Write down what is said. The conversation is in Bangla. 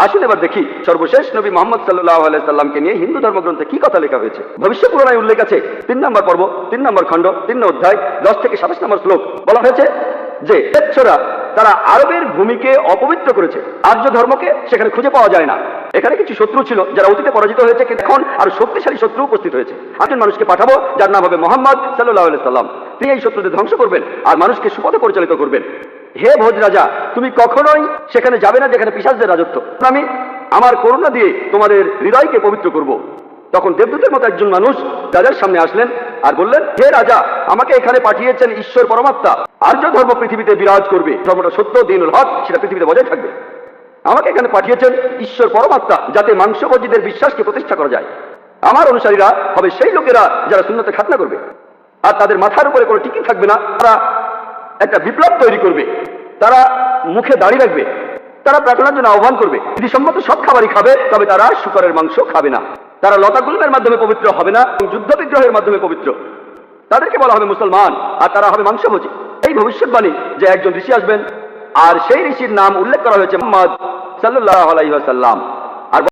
আসুন এবার দেখি সর্বশেষ নবী মোহাম্মদ সাল্লাল্লাহু আলাইহি সাল্লামকে নিয়ে হিন্দু ধর্মগ্রন্থে কি কথা লেখা হয়েছে। ভবিষ্য পুরাণায় উল্লেখ আছে 3 নম্বর পর্ব 3 নম্বর খণ্ড 3 অধ্যায় 10 থেকে 27 নম্বর শ্লোক বলা হয়েছে যে এছাড়া তারা আরবের ভূমিকে অপবিত্র করেছে, আর্য ধর্মকে সেখানে খুঁজে পাওয়া যায় না। এখানে কিছু শত্রু ছিল যারা অতীতে পরাজিত হয়েছে, কিন্তু এখন আরো শক্তিশালী শত্রু উপস্থিত হয়েছে। একজন মানুষকে পাঠাবো যার নাম হবে মোহাম্মদ সাল্লাল্লাহু আলাইহি সাল্লাম। তিনি এই শত্রুদের ধ্বংস করবেন আর মানুষকে সুপথে পরিচালিত করবেন। হে ভোজ রাজা, তুমি কখনোই সেখানে যাবে না যেখানে পিশাচদের রাজত্ব। আমি আমার করুণা দিয়ে তোমাদের হৃদয়কে পবিত্র করব। তখন দেবদূতের মতো একজন মানুষ রাজার সামনে আসলেন আর বললেন, হে রাজা, আমাকে এখানে পাঠিয়েছেন ঈশ্বর পরমাত্মা। আর্য ধর্ম পৃথিবীতে বিরাজ করবে, ধর্মটা সত্য, দ্বীনুল হক সেটা পৃথিবীতে বজায় থাকবে। আমাকে এখানে পাঠিয়েছেন ঈশ্বর পরমাত্মা, যাতে মাংসভোজীদের বিশ্বাসকে প্রতিষ্ঠা করা যায়। আমার অনুসারীরা হবে সেই লোকেরা যারা সুন্নতে খাতনা করবে, আর তাদের মাথার উপরে কোনো টিকি থাকবে না। তারা একটা বিপ্লব তৈরি করবে, তারা মুখে দাঁড়িয়ে রাখবে, তারা প্রার্থনার জন্য আহ্বান করবে। বিধিসম্মত সব খাবারই খাবে, তবে তারা শুকরের মাংস খাবে না। তারা লতাগুল্মের মাধ্যমে পবিত্র হবে না, যুদ্ধ বিগ্রহের মাধ্যমে পবিত্র। তাদেরকে বলা হবে মুসলমান, আর তারা হবে মাংসভোজী। এই ভবিষ্যৎবাণী যে একজন ঋষি আসবেন, আর সেই ঋষির নাম উল্লেখ করা হয়েছে মুহাম্মদ সাল্লাল্লাহু আলাইহি ওয়াসাল্লাম।